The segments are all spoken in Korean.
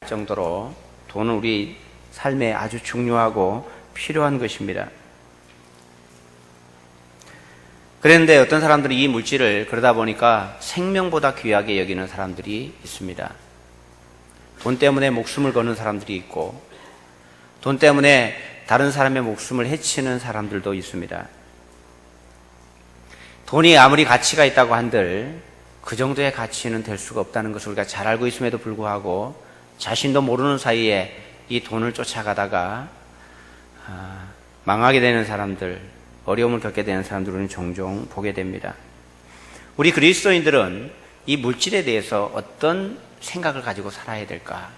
정도로 돈은 우리 삶에 아주 중요하고 필요한 것입니다. 그런데 어떤 사람들이 이 물질을 그러다 보니까 생명보다 귀하게 여기는 사람들이 있습니다. 돈 때문에 목숨을 거는 사람들이 있고, 돈 때문에 다른 사람의 목숨을 해치는 사람들도 있습니다. 돈이 아무리 가치가 있다고 한들 그 정도의 가치는 될 수가 없다는 것을 우리가 잘 알고 있음에도 불구하고 자신도 모르는 사이에 이 돈을 쫓아가다가 망하게 되는 사람들, 어려움을 겪게 되는 사람들은 종종 보게 됩니다. 우리 그리스도인들은 이 물질에 대해서 어떤 생각을 가지고 살아야 될까?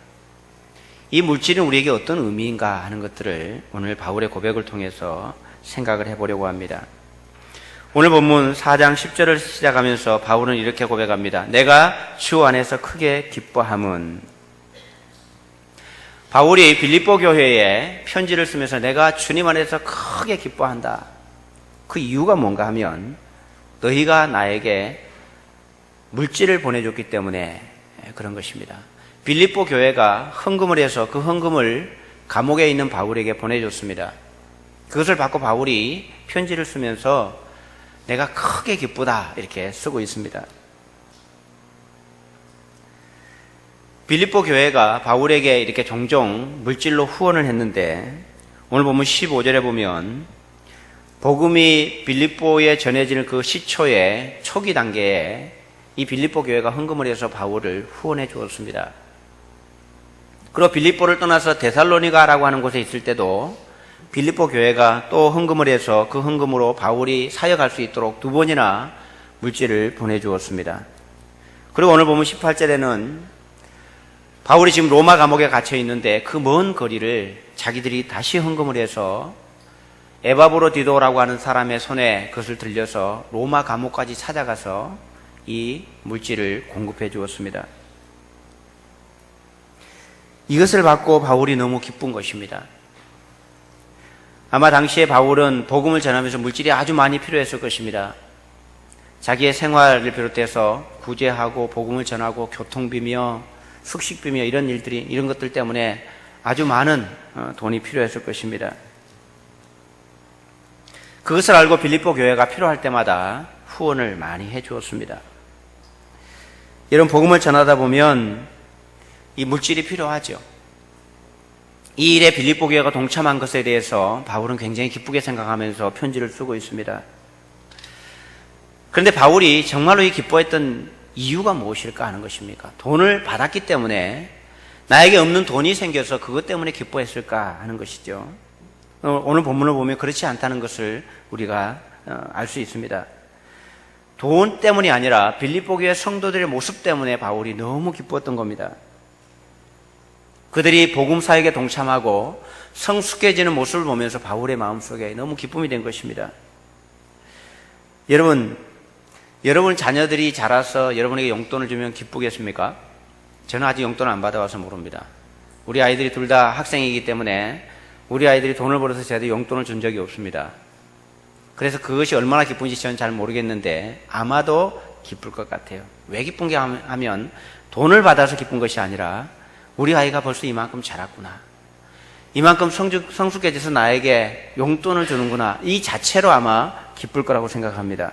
이 물질은 우리에게 어떤 의미인가 하는 것들을 오늘 바울의 고백을 통해서 생각을 해보려고 합니다. 오늘 본문 4장 10절을 시작하면서 바울은 이렇게 고백합니다. 내가 주 안에서 크게 기뻐함은, 바울이 빌립보 교회에 편지를 쓰면서 내가 주님 안에서 크게 기뻐한다. 그 이유가 뭔가 하면 너희가 나에게 물질을 보내줬기 때문에 그런 것입니다. 빌립보 교회가 헌금을 해서 그 헌금을 감옥에 있는 바울에게 보내줬습니다. 그것을 받고 바울이 편지를 쓰면서 내가 크게 기쁘다 이렇게 쓰고 있습니다. 빌립보 교회가 바울에게 이렇게 종종 물질로 후원을 했는데 오늘 보면 15절에 보면 복음이 빌립보에 전해지는 그 시초의 초기 단계에 이 빌립보 교회가 헌금을 해서 바울을 후원해 주었습니다. 그리고 빌립보를 떠나서 데살로니가라고 하는 곳에 있을 때도 빌립보 교회가 또 헌금을 해서 그 헌금으로 바울이 사역할 수 있도록 2번이나 물질을 보내주었습니다. 그리고 오늘 보면 18절에는 바울이 지금 로마 감옥에 갇혀 있는데 그 먼 거리를 자기들이 다시 헌금을 해서 에바브로디도라고 하는 사람의 손에 그것을 들려서 로마 감옥까지 찾아가서 이 물질을 공급해 주었습니다. 이것을 받고 바울이 너무 기쁜 것입니다. 아마 당시에 바울은 복음을 전하면서 물질이 아주 많이 필요했을 것입니다. 자기의 생활을 비롯해서 구제하고 복음을 전하고 교통비며 숙식비며 이런 것들 때문에 아주 많은 돈이 필요했을 것입니다. 그것을 알고 빌립보 교회가 필요할 때마다 후원을 많이 해 주었습니다. 이런 복음을 전하다 보면 이 물질이 필요하죠. 이 일에 빌립보 교회가 동참한 것에 대해서 바울은 굉장히 기쁘게 생각하면서 편지를 쓰고 있습니다. 그런데 바울이 정말로 이 기뻐했던 이유가 무엇일까 하는 것입니까? 돈을 받았기 때문에 나에게 없는 돈이 생겨서 그것 때문에 기뻐했을까 하는 것이죠. 오늘 본문을 보면 그렇지 않다는 것을 우리가 알 수 있습니다. 돈 때문이 아니라 빌립보 교회 성도들의 모습 때문에 바울이 너무 기뻤던 겁니다. 그들이 복음 사역에 동참하고 성숙해지는 모습을 보면서 바울의 마음속에 너무 기쁨이 된 것입니다. 여러분 자녀들이 자라서 여러분에게 용돈을 주면 기쁘겠습니까? 저는 아직 용돈을 안 받아와서 모릅니다. 우리 아이들이 둘 다 학생이기 때문에 우리 아이들이 돈을 벌어서 저한테 용돈을 준 적이 없습니다. 그래서 그것이 얼마나 기쁜지 저는 잘 모르겠는데 아마도 기쁠 것 같아요. 왜 기쁜 게 하면 돈을 받아서 기쁜 것이 아니라 우리 아이가 벌써 이만큼 자랐구나, 이만큼 성숙해져서 나에게 용돈을 주는구나, 이 자체로 아마 기쁠 거라고 생각합니다.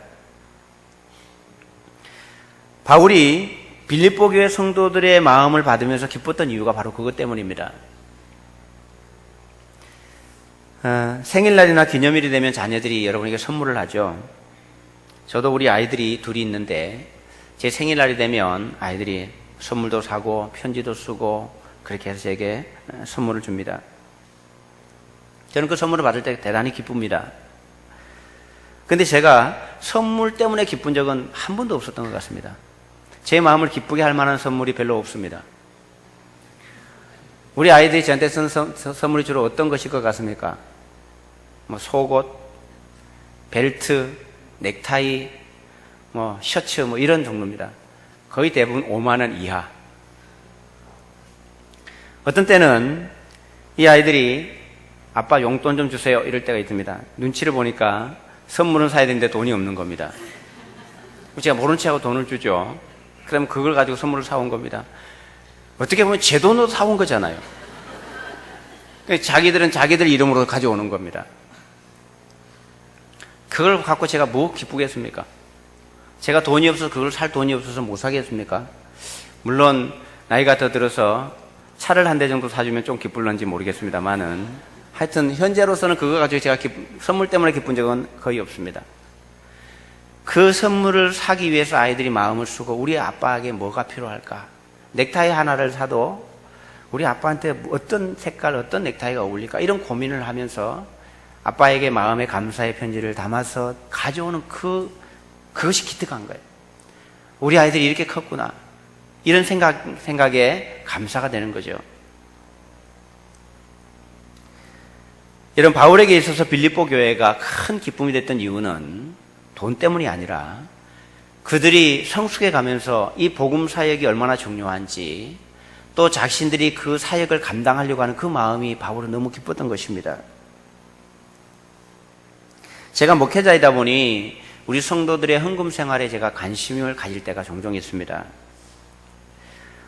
바울이 빌립보 교회 성도들의 마음을 받으면서 기뻤던 이유가 바로 그것 때문입니다. 생일날이나 기념일이 되면 자녀들이 여러분에게 선물을 하죠. 저도 우리 아이들이 둘이 있는데 제 생일날이 되면 아이들이 선물도 사고 편지도 쓰고 그렇게 해서 제게 선물을 줍니다. 저는 그 선물을 받을 때 대단히 기쁩니다. 그런데 제가 선물 때문에 기쁜 적은 한 번도 없었던 것 같습니다. 제 마음을 기쁘게 할 만한 선물이 별로 없습니다. 우리 아이들이 저한테 쓴 선물이 주로 어떤 것일 것 같습니까? 속옷, 벨트, 넥타이, 셔츠 이런 정도입니다. 거의 대부분 5만 원 이하. 어떤 때는 이 아이들이 아빠 용돈 좀 주세요 이럴 때가 있습니다. 눈치를 보니까 선물은 사야 되는데 돈이 없는 겁니다. 제가 모른 체하고 돈을 주죠. 그럼 그걸 가지고 선물을 사온 겁니다. 어떻게 보면 제 돈으로 사온 거잖아요. 자기들은 자기들 이름으로 가져오는 겁니다. 그걸 갖고 제가 뭐 기쁘겠습니까? 제가 돈이 없어서 그걸 살 돈이 없어서 못 사겠습니까? 물론 나이가 더 들어서 차를 한 대 정도 사주면 좀 기쁠런지 모르겠습니다만은 하여튼 현재로서는 그거 가지고 제가 선물 때문에 기쁜 적은 거의 없습니다. 그 선물을 사기 위해서 아이들이 마음을 쓰고 우리 아빠에게 뭐가 필요할까? 넥타이 하나를 사도 우리 아빠한테 어떤 색깔, 어떤 넥타이가 어울릴까? 이런 고민을 하면서 아빠에게 마음의 감사의 편지를 담아서 가져오는 그것이 기특한 거예요. 우리 아이들이 이렇게 컸구나. 이런 생각에 감사가 되는 거죠. 이런 바울에게 있어서 빌립보 교회가 큰 기쁨이 됐던 이유는 돈 때문이 아니라 그들이 성숙해 가면서 이 복음 사역이 얼마나 중요한지 또 자신들이 그 사역을 감당하려고 하는 그 마음이 바울은 너무 기뻤던 것입니다. 제가 목회자이다 보니 우리 성도들의 헌금 생활에 제가 관심을 가질 때가 종종 있습니다.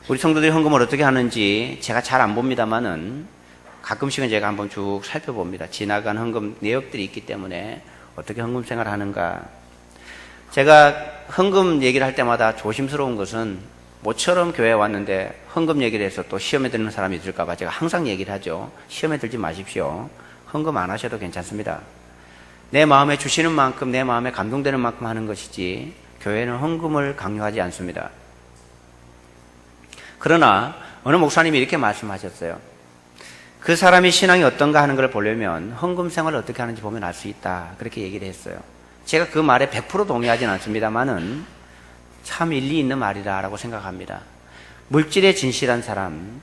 우리 성도들이 헌금을 어떻게 하는지 제가 잘 안 봅니다만은 가끔씩은 제가 한번 쭉 살펴봅니다. 지나간 헌금 내역들이 있기 때문에 어떻게 헌금 생활을 하는가. 제가 헌금 얘기를 할 때마다 조심스러운 것은 모처럼 교회에 왔는데 헌금 얘기를 해서 또 시험에 드는 사람이 있을까 봐 제가 항상 얘기를 하죠. 시험에 들지 마십시오. 헌금 안 하셔도 괜찮습니다. 내 마음에 주시는 만큼 내 마음에 감동되는 만큼 하는 것이지 교회는 헌금을 강요하지 않습니다. 그러나 어느 목사님이 이렇게 말씀하셨어요. 그 사람이 신앙이 어떤가 하는 걸 보려면 헌금 생활을 어떻게 하는지 보면 알 수 있다. 그렇게 얘기를 했어요. 제가 그 말에 100% 동의하지는 않습니다만은 참 일리 있는 말이다라고 생각합니다. 물질에 진실한 사람,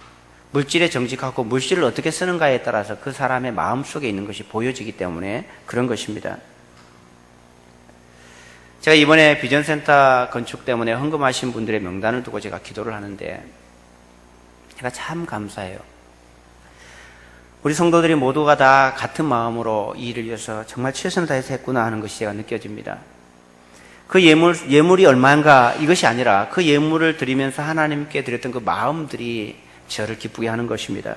물질에 정직하고 물질을 어떻게 쓰는가에 따라서 그 사람의 마음속에 있는 것이 보여지기 때문에 그런 것입니다. 제가 이번에 비전센터 건축 때문에 헌금하신 분들의 명단을 두고 제가 기도를 하는데 제가 참 감사해요. 우리 성도들이 모두가 다 같은 마음으로 이 일을 위해서 정말 최선을 다해서 했구나 하는 것이 제가 느껴집니다. 그 예물이 얼마인가 이것이 아니라 그 예물을 드리면서 하나님께 드렸던 그 마음들이 저를 기쁘게 하는 것입니다.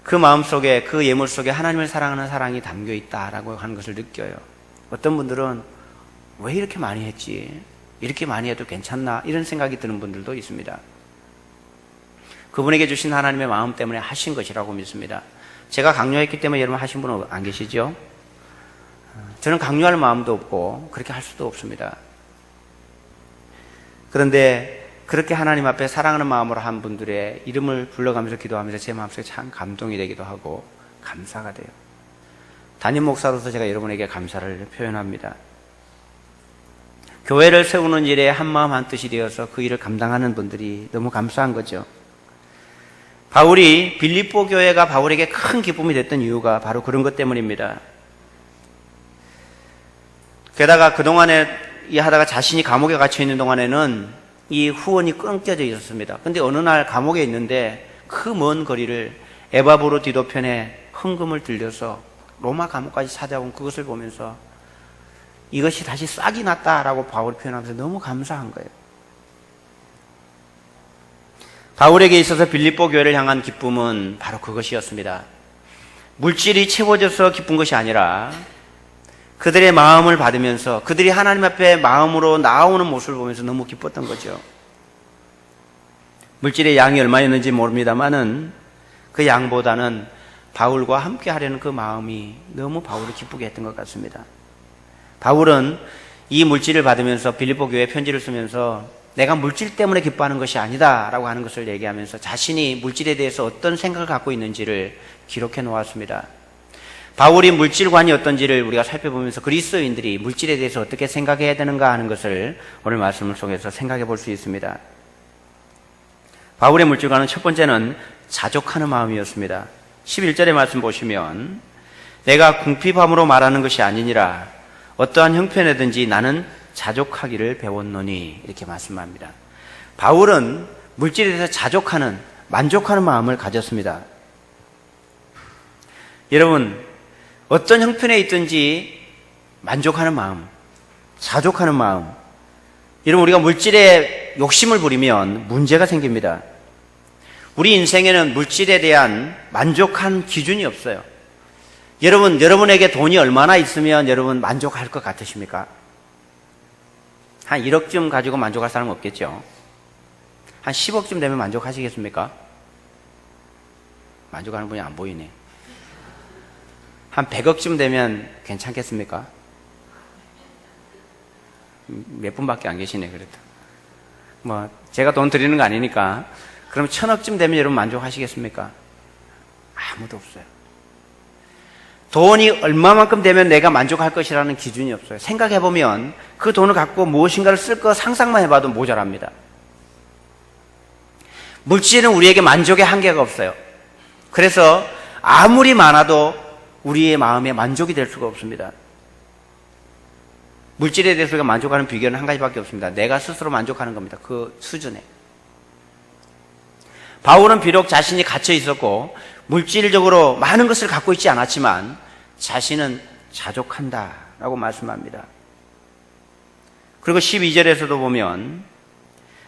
그 마음 속에, 그 예물 속에 하나님을 사랑하는 사랑이 담겨 있다라고 하는 것을 느껴요. 어떤 분들은 왜 이렇게 많이 했지? 이렇게 많이 해도 괜찮나? 이런 생각이 드는 분들도 있습니다. 그분에게 주신 하나님의 마음 때문에 하신 것이라고 믿습니다. 제가 강요했기 때문에 여러분 하신 분은 안 계시죠? 저는 강요할 마음도 없고 그렇게 할 수도 없습니다. 그런데 그렇게 하나님 앞에 사랑하는 마음으로 한 분들의 이름을 불러가면서 기도하면서 제 마음속에 참 감동이 되기도 하고 감사가 돼요. 담임 목사로서 제가 여러분에게 감사를 표현합니다. 교회를 세우는 일에 한마음 한뜻이 되어서 그 일을 감당하는 분들이 너무 감사한 거죠. 바울이 빌립보 교회가 바울에게 큰 기쁨이 됐던 이유가 바로 그런 것 때문입니다. 게다가 그동안에 이 하다가 자신이 감옥에 갇혀 있는 동안에는 이 후원이 끊겨져 있었습니다. 근데 어느 날 감옥에 있는데 그 먼 거리를 에바브로 디도편에 헌금을 들려서 로마 감옥까지 찾아온 그것을 보면서 이것이 다시 싹이 났다라고 바울이 표현하면서 너무 감사한 거예요. 바울에게 있어서 빌립보 교회를 향한 기쁨은 바로 그것이었습니다. 물질이 채워져서 기쁜 것이 아니라 그들의 마음을 받으면서 그들이 하나님 앞에 마음으로 나아오는 모습을 보면서 너무 기뻤던 거죠. 물질의 양이 얼마였는지 모릅니다만은 그 양보다는 바울과 함께 하려는 그 마음이 너무 바울을 기쁘게 했던 것 같습니다. 바울은 이 물질을 받으면서 빌립보 교회에 편지를 쓰면서 내가 물질 때문에 기뻐하는 것이 아니다 라고 하는 것을 얘기하면서 자신이 물질에 대해서 어떤 생각을 갖고 있는지를 기록해 놓았습니다. 바울이 물질관이 어떤지를 우리가 살펴보면서 그리스도인들이 물질에 대해서 어떻게 생각해야 되는가 하는 것을 오늘 말씀을 통해서 생각해 볼 수 있습니다. 바울의 물질관은 첫 번째는 자족하는 마음이었습니다. 11절의 말씀 보시면 내가 궁핍함으로 말하는 것이 아니니라 어떠한 형편이든지 나는 자족하기를 배웠노니 이렇게 말씀합니다. 바울은 물질에 대해서 자족하는, 만족하는 마음을 가졌습니다. 여러분, 어떤 형편에 있든지 만족하는 마음, 자족하는 마음. 여러분, 우리가 물질에 욕심을 부리면 문제가 생깁니다. 우리 인생에는 물질에 대한 만족한 기준이 없어요. 여러분에게 돈이 얼마나 있으면 여러분 만족할 것 같으십니까? 한 1억쯤 가지고 만족할 사람은 없겠죠. 한 10억쯤 되면 만족하시겠습니까? 만족하는 분이 안 보이네. 한 100억쯤 되면 괜찮겠습니까? 몇 분밖에 안 계시네, 그래도. 뭐, 제가 돈 드리는 거 아니니까. 그럼 1000억쯤 되면 여러분 만족하시겠습니까? 아무도 없어요. 돈이 얼마만큼 되면 내가 만족할 것이라는 기준이 없어요. 생각해보면 그 돈을 갖고 무엇인가를 쓸 거 상상만 해봐도 모자랍니다. 물질은 우리에게 만족의 한계가 없어요. 그래서 아무리 많아도 우리의 마음에 만족이 될 수가 없습니다. 물질에 대해서 우리가 만족하는 비결은 한 가지밖에 없습니다. 내가 스스로 만족하는 겁니다. 그 수준에. 바울은 비록 자신이 갇혀 있었고 물질적으로 많은 것을 갖고 있지 않았지만 자신은 자족한다라고 말씀합니다. 그리고 12절에서도 보면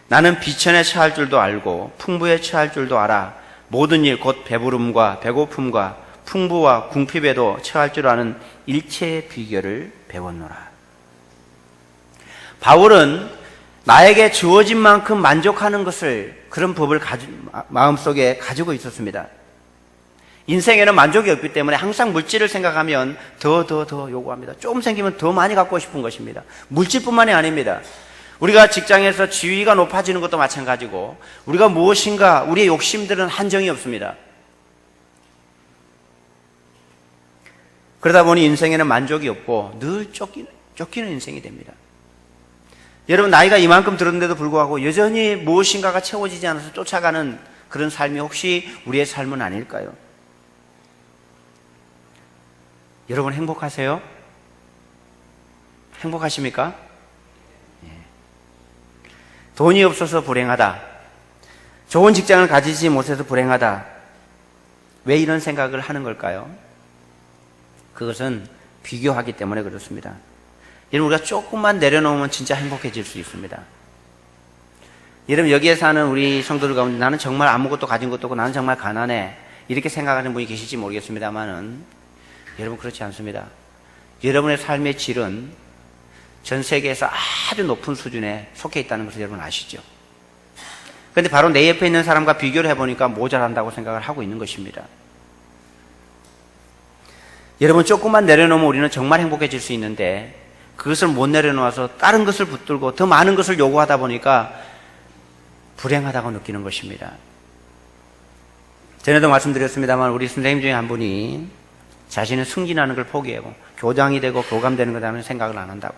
나는 비천에 처할 줄도 알고 풍부에 처할 줄도 알아 모든 일 곧 배부름과 배고픔과 풍부와 궁핍에도 처할 줄 아는 일체의 비결을 배웠노라. 바울은 나에게 주어진 만큼 만족하는 것을 그런 법을 마음속에 가지고 있었습니다. 인생에는 만족이 없기 때문에 항상 물질을 생각하면 더 요구합니다. 조금 생기면 더 많이 갖고 싶은 것입니다. 물질뿐만이 아닙니다. 우리가 직장에서 지위가 높아지는 것도 마찬가지고 우리가 무엇인가 우리의 욕심들은 한정이 없습니다. 그러다 보니 인생에는 만족이 없고 늘 쫓기는 인생이 됩니다. 여러분 나이가 이만큼 들었는데도 불구하고 여전히 무엇인가가 채워지지 않아서 쫓아가는 그런 삶이 혹시 우리의 삶은 아닐까요? 여러분 행복하세요? 행복하십니까? 돈이 없어서 불행하다. 좋은 직장을 가지지 못해서 불행하다. 왜 이런 생각을 하는 걸까요? 그것은 비교하기 때문에 그렇습니다. 여러분 우리가 조금만 내려놓으면 진짜 행복해질 수 있습니다. 여러분 여기에 사는 우리 성도들 가운데 나는 정말 아무것도 가진 것도 없고 나는 정말 가난해 이렇게 생각하는 분이 계실지 모르겠습니다만은 여러분 그렇지 않습니다. 여러분의 삶의 질은 전 세계에서 아주 높은 수준에 속해 있다는 것을 여러분 아시죠? 그런데 바로 내 옆에 있는 사람과 비교를 해보니까 모자란다고 생각을 하고 있는 것입니다. 여러분 조금만 내려놓으면 우리는 정말 행복해질 수 있는데 그것을 못 내려놓아서 다른 것을 붙들고 더 많은 것을 요구하다 보니까 불행하다고 느끼는 것입니다. 전에도 말씀드렸습니다만 우리 선생님 중에 한 분이 자신은 승진하는 걸 포기하고 교장이 되고 교감되는 것다는 생각을 안 한다고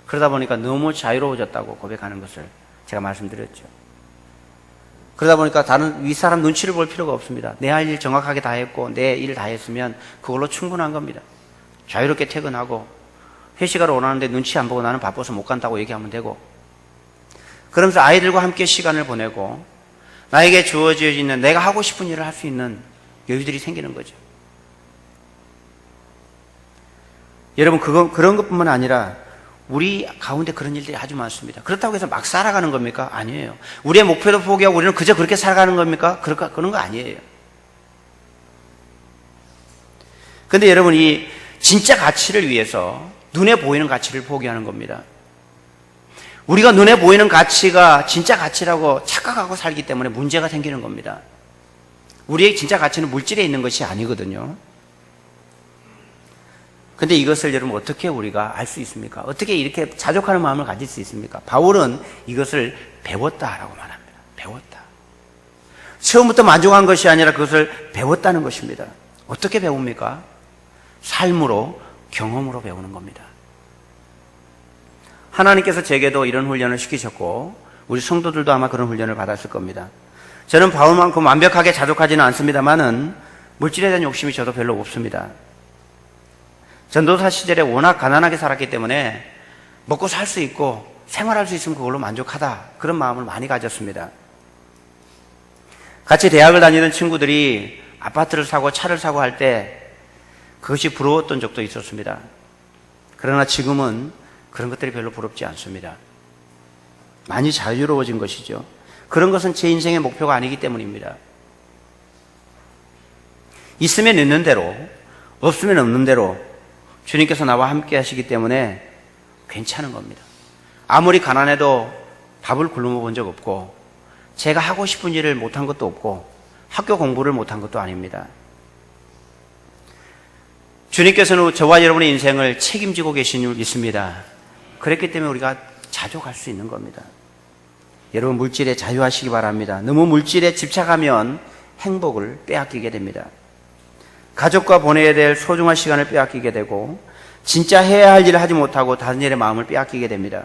그러다 보니까 너무 자유로워졌다고 고백하는 것을 제가 말씀드렸죠. 그러다 보니까 다른 윗사람 눈치를 볼 필요가 없습니다. 내 할 일 정확하게 다 했고 내 일 다 했으면 그걸로 충분한 겁니다. 자유롭게 퇴근하고 회식하러 오라는데 눈치 안 보고 나는 바빠서 못 간다고 얘기하면 되고 그러면서 아이들과 함께 시간을 보내고 나에게 주어져 있는 내가 하고 싶은 일을 할 수 있는 여유들이 생기는 거죠. 여러분 그런 것뿐만 아니라 우리 가운데 그런 일들이 아주 많습니다. 그렇다고 해서 막 살아가는 겁니까? 아니에요. 우리의 목표도 포기하고 우리는 그저 그렇게 살아가는 겁니까? 그런 거 아니에요. 그런데 여러분 이 진짜 가치를 위해서 눈에 보이는 가치를 포기하는 겁니다. 우리가 눈에 보이는 가치가 진짜 가치라고 착각하고 살기 때문에 문제가 생기는 겁니다. 우리의 진짜 가치는 물질에 있는 것이 아니거든요. 근데 이것을 여러분 어떻게 우리가 알 수 있습니까? 어떻게 이렇게 자족하는 마음을 가질 수 있습니까? 바울은 이것을 배웠다라고 말합니다. 배웠다. 처음부터 만족한 것이 아니라 그것을 배웠다는 것입니다. 어떻게 배웁니까? 삶으로, 경험으로 배우는 겁니다. 하나님께서 제게도 이런 훈련을 시키셨고 우리 성도들도 아마 그런 훈련을 받았을 겁니다. 저는 바울만큼 완벽하게 자족하지는 않습니다만은 물질에 대한 욕심이 저도 별로 없습니다. 전도사 시절에 워낙 가난하게 살았기 때문에 먹고 살 수 있고 생활할 수 있으면 그걸로 만족하다 그런 마음을 많이 가졌습니다. 같이 대학을 다니던 친구들이 아파트를 사고 차를 사고 할 때 그것이 부러웠던 적도 있었습니다. 그러나 지금은 그런 것들이 별로 부럽지 않습니다. 많이 자유로워진 것이죠. 그런 것은 제 인생의 목표가 아니기 때문입니다. 있으면 있는 대로, 없으면 없는 대로 주님께서 나와 함께 하시기 때문에 괜찮은 겁니다. 아무리 가난해도 밥을 굶어 본 적 없고, 제가 하고 싶은 일을 못한 것도 없고, 학교 공부를 못한 것도 아닙니다. 주님께서는 저와 여러분의 인생을 책임지고 계신 줄 믿습니다. 그랬기 때문에 우리가 자족할 수 있는 겁니다. 여러분, 물질에 자유하시기 바랍니다. 너무 물질에 집착하면 행복을 빼앗기게 됩니다. 가족과 보내야 될 소중한 시간을 빼앗기게 되고, 진짜 해야 할 일을 하지 못하고 다른 일에 마음을 빼앗기게 됩니다.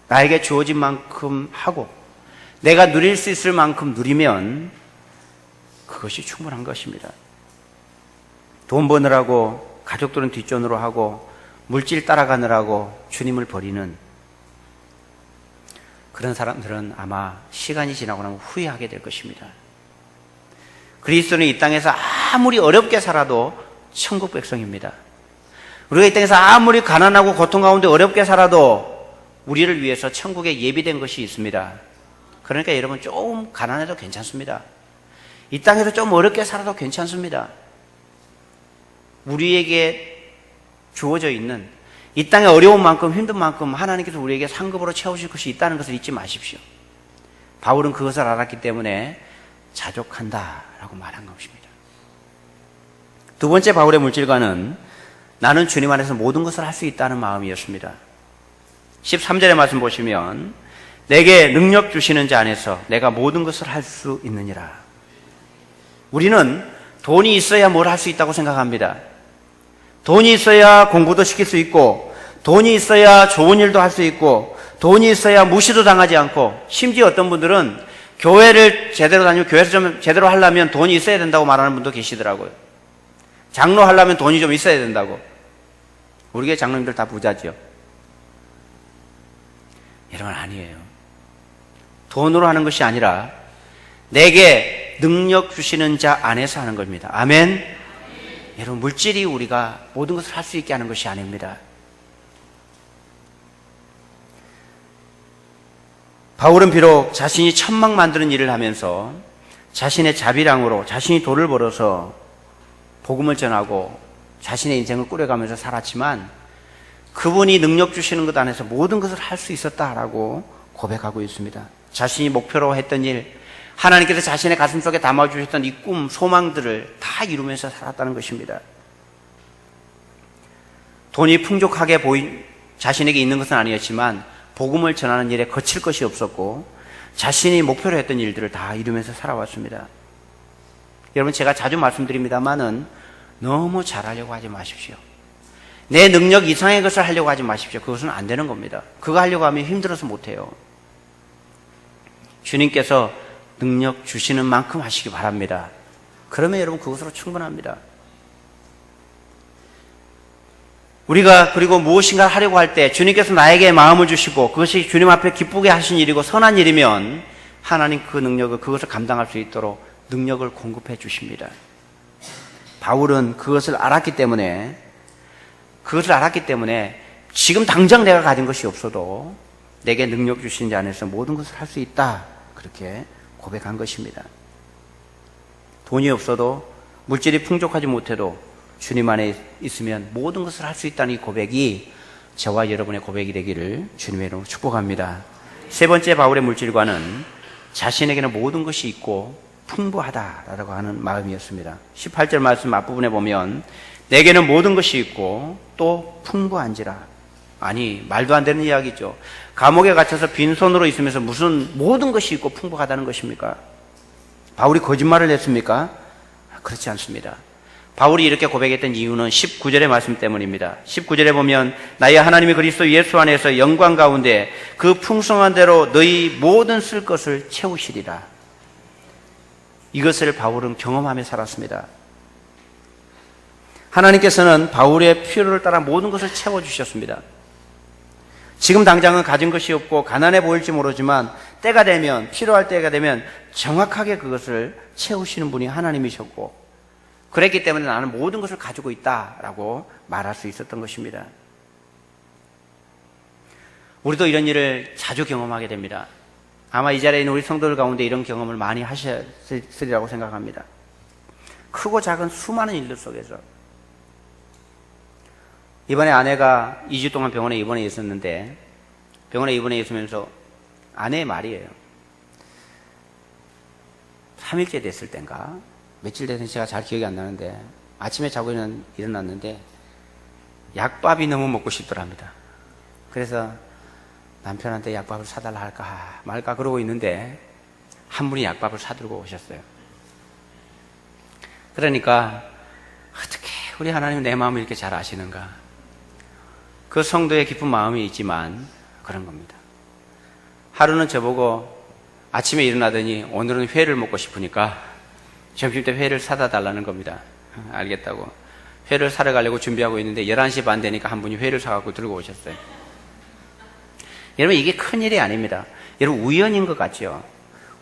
나에게 주어진 만큼 하고 내가 누릴 수 있을 만큼 누리면 그것이 충분한 것입니다. 돈 버느라고 가족들은 뒷전으로 하고 물질 따라가느라고 주님을 버리는 그런 사람들은 아마 시간이 지나고 나면 후회하게 될 것입니다. 그리스도는 이 땅에서 아무리 어렵게 살아도 천국 백성입니다. 우리가 이 땅에서 아무리 가난하고 고통 가운데 어렵게 살아도 우리를 위해서 천국에 예비된 것이 있습니다. 그러니까 여러분, 좀 가난해도 괜찮습니다. 이 땅에서 좀 어렵게 살아도 괜찮습니다. 우리에게 주어져 있는 이 땅의 어려운 만큼, 힘든 만큼 하나님께서 우리에게 상급으로 채우실 것이 있다는 것을 잊지 마십시오. 바울은 그것을 알았기 때문에 자족한다라고 말한 것입니다. 두 번째 바울의 물질관은 나는 주님 안에서 모든 것을 할 수 있다는 마음이었습니다. 13절의 말씀 보시면 내게 능력 주시는 자 안에서 내가 모든 것을 할 수 있느니라. 우리는 돈이 있어야 뭘 할 수 있다고 생각합니다. 돈이 있어야 공부도 시킬 수 있고, 돈이 있어야 좋은 일도 할 수 있고, 돈이 있어야 무시도 당하지 않고, 심지어 어떤 분들은 교회를 제대로 다니고 교회에서 좀 제대로 하려면 돈이 있어야 된다고 말하는 분도 계시더라고요. 장로 하려면 돈이 좀 있어야 된다고. 우리 교회 장로님들 다 부자죠. 여러분, 아니에요. 돈으로 하는 것이 아니라 내게 능력 주시는 자 안에서 하는 겁니다. 아멘. 여러분, 물질이 우리가 모든 것을 할 수 있게 하는 것이 아닙니다. 바울은 비록 자신이 천막 만드는 일을 하면서 자신의 자비량으로 자신이 돈을 벌어서 복음을 전하고 자신의 인생을 꾸려가면서 살았지만 그분이 능력 주시는 것 안에서 모든 것을 할 수 있었다라고 고백하고 있습니다. 자신이 목표로 했던 일, 하나님께서 자신의 가슴 속에 담아주셨던 이 꿈, 소망들을 다 이루면서 살았다는 것입니다. 돈이 풍족하게 자신에게 있는 것은 아니었지만 복음을 전하는 일에 거칠 것이 없었고 자신이 목표로 했던 일들을 다 이루면서 살아왔습니다. 여러분, 제가 자주 말씀드립니다만은 너무 잘하려고 하지 마십시오. 내 능력 이상의 것을 하려고 하지 마십시오. 그것은 안 되는 겁니다. 그거 하려고 하면 힘들어서 못해요. 주님께서 능력 주시는 만큼 하시기 바랍니다. 그러면 여러분 그것으로 충분합니다. 우리가 그리고 무엇인가 하려고 할 때 주님께서 나에게 마음을 주시고 그것이 주님 앞에 기쁘게 하신 일이고 선한 일이면 하나님 그 능력을 그것을 감당할 수 있도록 능력을 공급해 주십니다. 바울은 그것을 알았기 때문에 지금 당장 내가 가진 것이 없어도 내게 능력 주신 자 안에서 모든 것을 할 수 있다, 그렇게 고백한 것입니다. 돈이 없어도 물질이 풍족하지 못해도 주님 안에 있으면 모든 것을 할 수 있다는 이 고백이 저와 여러분의 고백이 되기를 주님의 이름으로 축복합니다. 세 번째 바울의 물질관은 자신에게는 모든 것이 있고 풍부하다라고 하는 마음이었습니다. 18절 말씀 앞부분에 보면 내게는 모든 것이 있고 또 풍부한지라. 아니, 말도 안 되는 이야기죠. 감옥에 갇혀서 빈손으로 있으면서 무슨 모든 것이 있고 풍부하다는 것입니까? 바울이 거짓말을 했습니까? 그렇지 않습니다. 바울이 이렇게 고백했던 이유는 19절의 말씀 때문입니다. 19절에 보면 나의 하나님이 그리스도 예수 안에서 영광 가운데 그 풍성한 대로 너희 모든 쓸 것을 채우시리라. 이것을 바울은 경험하며 살았습니다. 하나님께서는 바울의 필요를 따라 모든 것을 채워주셨습니다. 지금 당장은 가진 것이 없고 가난해 보일지 모르지만 때가 되면, 필요할 때가 되면 정확하게 그것을 채우시는 분이 하나님이셨고 그랬기 때문에 나는 모든 것을 가지고 있다라고 말할 수 있었던 것입니다. 우리도 이런 일을 자주 경험하게 됩니다. 아마 이 자리에 있는 우리 성도들 가운데 이런 경험을 많이 하셨으리라고 생각합니다. 크고 작은 수많은 일들 속에서 이번에 아내가 2주 동안 병원에 입원해 있었는데 병원에 입원해 있으면서 아내의 말이에요. 3일째 됐을 땐가 며칠 됐는지 제가 잘 기억이 안 나는데 아침에 자고 일어났는데 약밥이 너무 먹고 싶더랍니다. 그래서 남편한테 약밥을 사달라 할까 말까 그러고 있는데 한 분이 약밥을 사들고 오셨어요. 그러니까 어떻게 우리 하나님 내 마음을 이렇게 잘 아시는가. 그 성도의 깊은 마음이 있지만 그런 겁니다. 하루는 저보고 아침에 일어나더니 오늘은 회를 먹고 싶으니까 점심때 회를 사다 달라는 겁니다. 알겠다고. 회를 사러 가려고 준비하고 있는데 11시 반 되니까 한 분이 회를 사갖고 들고 오셨어요. 여러분 이게 큰일이 아닙니다. 여러분 우연인 것 같죠?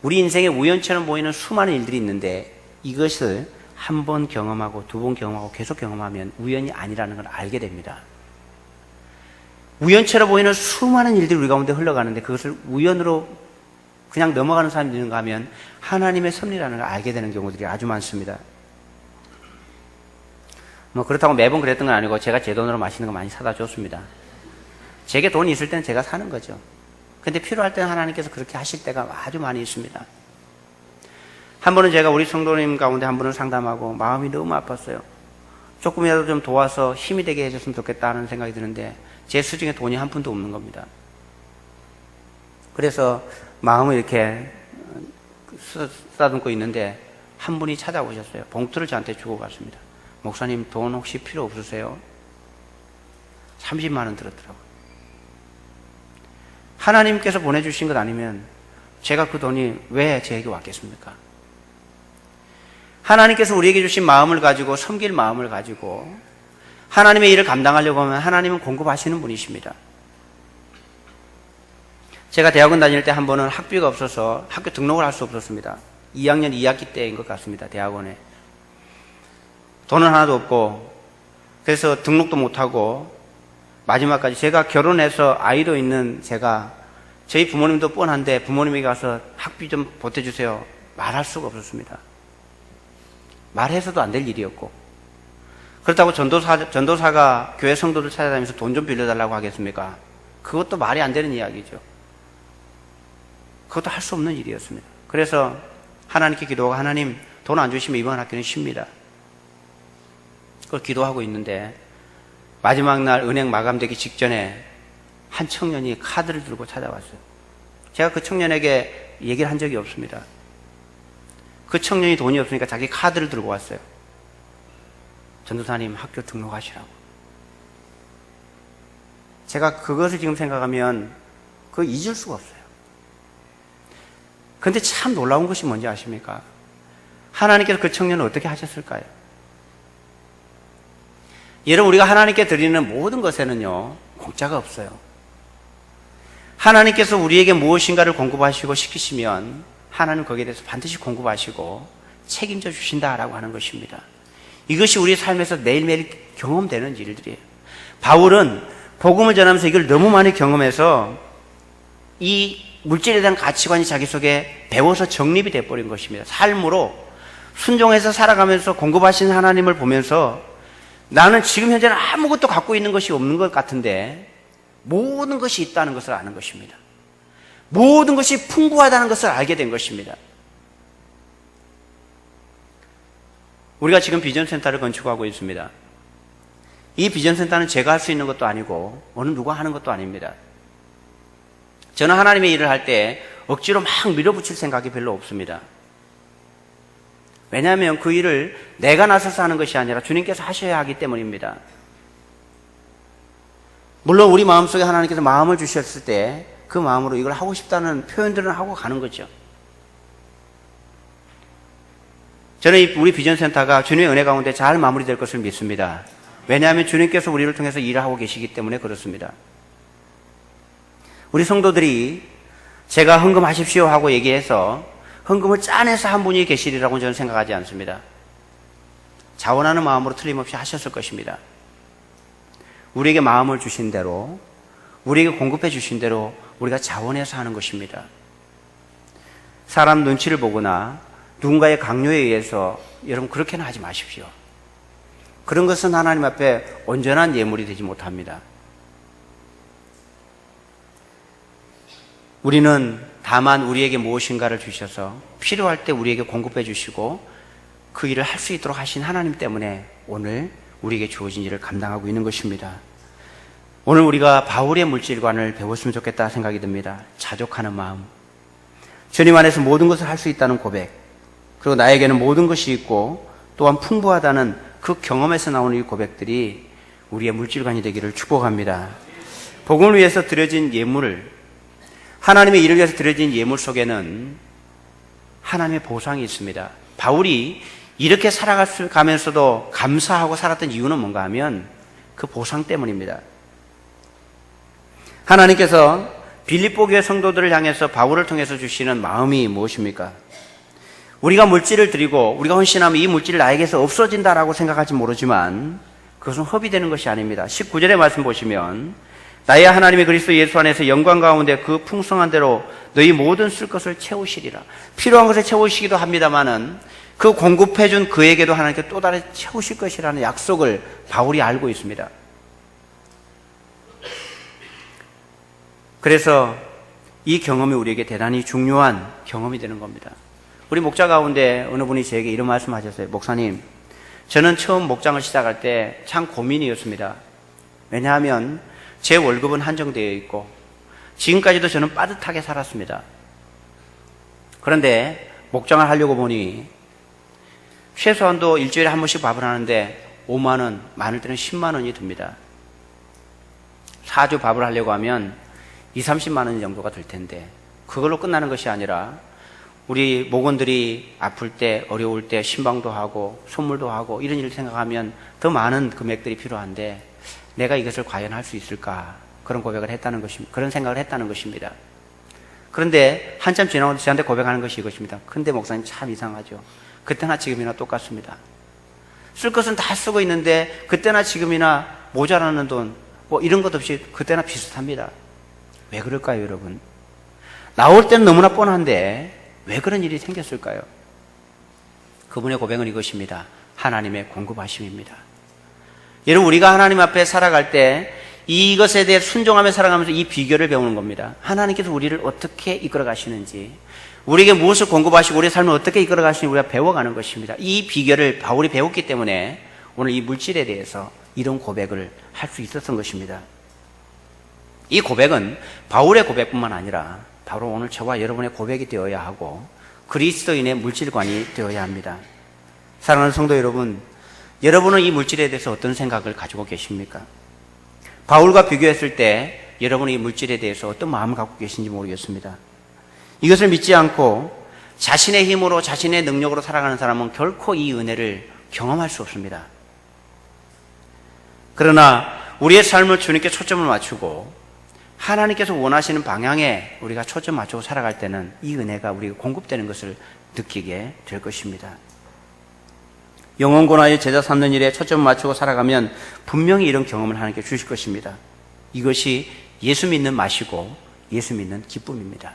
우리 인생에 우연처럼 보이는 수많은 일들이 있는데 이것을 한 번 경험하고 두 번 경험하고 계속 경험하면 우연이 아니라는 걸 알게 됩니다. 우연처럼 보이는 수많은 일들이 우리 가운데 흘러가는데 그것을 우연으로 그냥 넘어가는 사람이 있는가 하면 하나님의 섭리라는 걸 알게 되는 경우들이 아주 많습니다. 뭐 그렇다고 매번 그랬던 건 아니고 제가 제 돈으로 맛있는 거 많이 사다 줬습니다. 제게 돈이 있을 때는 제가 사는 거죠. 근데 필요할 때는 하나님께서 그렇게 하실 때가 아주 많이 있습니다. 한 번은 제가 우리 성도님 가운데 한 분을 상담하고 마음이 너무 아팠어요. 조금이라도 좀 도와서 힘이 되게 해줬으면 좋겠다는 생각이 드는데 제 수중에 돈이 한 푼도 없는 겁니다. 그래서 마음을 이렇게 쓰다듬고 있는데 한 분이 찾아오셨어요. 봉투를 저한테 주고 갔습니다. 목사님 돈 혹시 필요 없으세요? 30만 원 들었더라고요. 하나님께서 보내주신 것 아니면 제가 그 돈이 왜 저에게 왔겠습니까? 하나님께서 우리에게 주신 마음을 가지고 섬길 마음을 가지고 하나님의 일을 감당하려고 하면 하나님은 공급하시는 분이십니다. 제가 대학원 다닐 때 한 번은 학비가 없어서 학교 등록을 할 수 없었습니다. 2학년 2학기 때인 것 같습니다. 대학원에. 돈은 하나도 없고 그래서 등록도 못하고 마지막까지 제가 결혼해서 아이도 있는 제가 저희 부모님도 뻔한데 부모님에게 가서 학비 좀 보태주세요. 말할 수가 없었습니다. 말해서도 안 될 일이었고 그렇다고 전도사가 교회 성도들 찾아다니면서 돈 좀 빌려달라고 하겠습니까? 그것도 말이 안 되는 이야기죠. 그것도 할 수 없는 일이었습니다. 그래서 하나님께 기도하고 하나님 돈 안 주시면 이번 학기는 쉽니다. 그걸 기도하고 있는데 마지막 날 은행 마감되기 직전에 한 청년이 카드를 들고 찾아왔어요. 제가 그 청년에게 얘기를 한 적이 없습니다. 그 청년이 돈이 없으니까 자기 카드를 들고 왔어요. 전도사님 학교 등록하시라고. 제가 그것을 지금 생각하면 그거 잊을 수가 없어요. 그런데 참 놀라운 것이 뭔지 아십니까? 하나님께서 그 청년을 어떻게 하셨을까요? 여러분 우리가 하나님께 드리는 모든 것에는요 공짜가 없어요. 하나님께서 우리에게 무엇인가를 공급하시고 시키시면 하나님 거기에 대해서 반드시 공급하시고 책임져 주신다라고 하는 것입니다. 이것이 우리 삶에서 매일매일 경험되는 일들이에요. 바울은 복음을 전하면서 이걸 너무 많이 경험해서 이 물질에 대한 가치관이 자기 속에 배워서 정립이 돼버린 것입니다. 삶으로 순종해서 살아가면서 공급하신 하나님을 보면서 나는 지금 현재는 아무것도 갖고 있는 것이 없는 것 같은데 모든 것이 있다는 것을 아는 것입니다. 모든 것이 풍부하다는 것을 알게 된 것입니다. 우리가 지금 비전센터를 건축하고 있습니다. 이 비전센터는 제가 할 수 있는 것도 아니고 어느 누가 하는 것도 아닙니다. 저는 하나님의 일을 할 때 억지로 막 밀어붙일 생각이 별로 없습니다. 왜냐하면 그 일을 내가 나서서 하는 것이 아니라 주님께서 하셔야 하기 때문입니다. 물론 우리 마음속에 하나님께서 마음을 주셨을 때 그 마음으로 이걸 하고 싶다는 표현들은 하고 가는 거죠. 저는 우리 비전센터가 주님의 은혜 가운데 잘 마무리될 것을 믿습니다. 왜냐하면 주님께서 우리를 통해서 일을 하고 계시기 때문에 그렇습니다. 우리 성도들이 제가 헌금하십시오 하고 얘기해서 헌금을 짜내서 한 분이 계시리라고 저는 생각하지 않습니다. 자원하는 마음으로 틀림없이 하셨을 것입니다. 우리에게 마음을 주신 대로, 우리에게 공급해 주신 대로 우리가 자원해서 하는 것입니다. 사람 눈치를 보거나 누군가의 강요에 의해서 여러분 그렇게는 하지 마십시오. 그런 것은 하나님 앞에 온전한 예물이 되지 못합니다. 우리는 다만 우리에게 무엇인가를 주셔서 필요할 때 우리에게 공급해 주시고 그 일을 할 수 있도록 하신 하나님 때문에 오늘 우리에게 주어진 일을 감당하고 있는 것입니다. 오늘 우리가 바울의 물질관을 배웠으면 좋겠다 생각이 듭니다. 자족하는 마음, 주님 안에서 모든 것을 할 수 있다는 고백, 그리고 나에게는 모든 것이 있고 또한 풍부하다는 그 경험에서 나오는 이 고백들이 우리의 물질관이 되기를 축복합니다. 복음을 위해서 드려진 예물을, 하나님의 일을 위해서 드려진 예물 속에는 하나님의 보상이 있습니다. 바울이 이렇게 살아가면서도 감사하고 살았던 이유는 뭔가 하면 그 보상 때문입니다. 하나님께서 빌립보 교회 성도들을 향해서 바울을 통해서 주시는 마음이 무엇입니까? 우리가 물질을 드리고 우리가 헌신하면 이 물질이 나에게서 없어진다라고 생각할지 모르지만 그것은 허비되는 것이 아닙니다. 19절의 말씀 보시면 나의 하나님의 그리스도 예수 안에서 영광 가운데 그 풍성한 대로 너희 모든 쓸 것을 채우시리라. 필요한 것을 채우시기도 합니다마는 그 공급해준 그에게도 하나님께 또 다른 채우실 것이라는 약속을 바울이 알고 있습니다. 그래서 이 경험이 우리에게 대단히 중요한 경험이 되는 겁니다. 우리 목자 가운데 어느 분이 저에게 이런 말씀하셨어요. 목사님, 저는 처음 목장을 시작할 때 참 고민이었습니다. 왜냐하면 제 월급은 한정되어 있고 지금까지도 저는 빠듯하게 살았습니다. 그런데 목장을 하려고 보니 최소한도 일주일에 한 번씩 밥을 하는데 5만 원, 많을 때는 10만 원이 듭니다. 4주 밥을 하려고 하면 2, 30만 원 정도가 들 텐데 그걸로 끝나는 것이 아니라 우리 목원들이 아플 때, 어려울 때 신방도 하고 선물도 하고 이런 일을 생각하면 더 많은 금액들이 필요한데 내가 이것을 과연 할 수 있을까? 그런 고백을 했다는 것입니다. 그런 생각을 했다는 것입니다. 그런데 한참 지나고 저한테 고백하는 것이 이것입니다. 근데 목사님 참 이상하죠. 그때나 지금이나 똑같습니다. 쓸 것은 다 쓰고 있는데 그때나 지금이나 모자라는 돈, 뭐 이런 것 없이 그때나 비슷합니다. 왜 그럴까요, 여러분? 나올 때는 너무나 뻔한데 왜 그런 일이 생겼을까요? 그분의 고백은 이것입니다. 하나님의 공급하심입니다. 여러분, 우리가 하나님 앞에 살아갈 때 이것에 대해 순종하며 살아가면서 이 비결을 배우는 겁니다. 하나님께서 우리를 어떻게 이끌어 가시는지, 우리에게 무엇을 공급하시고 우리의 삶을 어떻게 이끌어 가시는지 우리가 배워가는 것입니다. 이 비결을 바울이 배웠기 때문에 오늘 이 물질에 대해서 이런 고백을 할 수 있었던 것입니다. 이 고백은 바울의 고백뿐만 아니라 바로 오늘 저와 여러분의 고백이 되어야 하고 그리스도인의 물질관이 되어야 합니다. 사랑하는 성도 여러분, 여러분은 이 물질에 대해서 어떤 생각을 가지고 계십니까? 바울과 비교했을 때 여러분은 이 물질에 대해서 어떤 마음을 갖고 계신지 모르겠습니다. 이것을 믿지 않고 자신의 힘으로 자신의 능력으로 살아가는 사람은 결코 이 은혜를 경험할 수 없습니다. 그러나 우리의 삶을 주님께 초점을 맞추고 하나님께서 원하시는 방향에 우리가 초점 맞추고 살아갈 때는 이 은혜가 우리에게 공급되는 것을 느끼게 될 것입니다. 영혼권하여 제자 삼는 일에 초점을 맞추고 살아가면 분명히 이런 경험을 하나님께 주실 것입니다. 이것이 예수 믿는 맛이고 예수 믿는 기쁨입니다.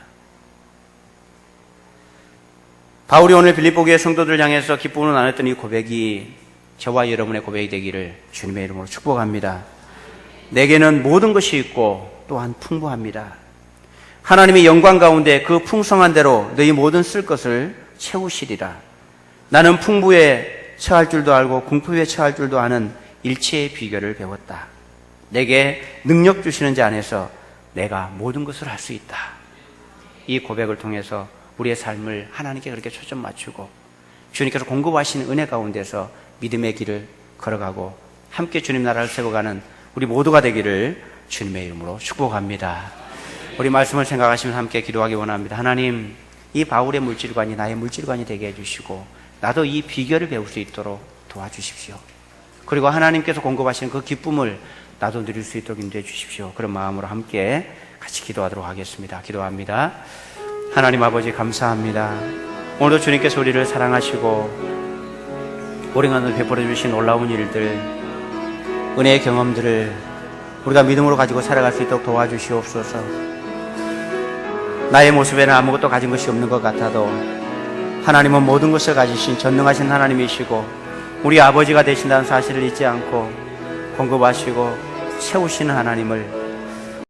바울이 오늘 빌립보 교회 성도들을 향해서 기쁨으로 나눴던 이 고백이 저와 여러분의 고백이 되기를 주님의 이름으로 축복합니다. 내게는 모든 것이 있고 또한 풍부합니다. 하나님의 영광 가운데 그 풍성한 대로 너희 모든 쓸 것을 채우시리라. 나는 풍부에 처할 줄도 알고 궁핍에 처할 줄도 아는 일체의 비결을 배웠다. 내게 능력 주시는 자 안에서 내가 모든 것을 할 수 있다. 이 고백을 통해서 우리의 삶을 하나님께 그렇게 초점 맞추고 주님께서 공급하시는 은혜 가운데서 믿음의 길을 걸어가고 함께 주님 나라를 세워가는 우리 모두가 되기를 주님의 이름으로 축복합니다. 우리 말씀을 생각하시면서 함께 기도하기 원합니다. 하나님, 이 바울의 물질관이 나의 물질관이 되게 해주시고 나도 이 비결을 배울 수 있도록 도와주십시오. 그리고 하나님께서 공급하시는 그 기쁨을 나도 누릴 수 있도록 인도해 주십시오. 그런 마음으로 함께 같이 기도하도록 하겠습니다. 기도합니다. 하나님 아버지 감사합니다. 오늘도 주님께서 우리를 사랑하시고 오랜간을 베풀어 주신 놀라운 일들, 은혜의 경험들을 우리가 믿음으로 가지고 살아갈 수 있도록 도와주시옵소서. 나의 모습에는 아무것도 가진 것이 없는 것 같아도 하나님은 모든 것을 가지신 전능하신 하나님이시고 우리 아버지가 되신다는 사실을 잊지 않고 공급하시고 채우시는 하나님을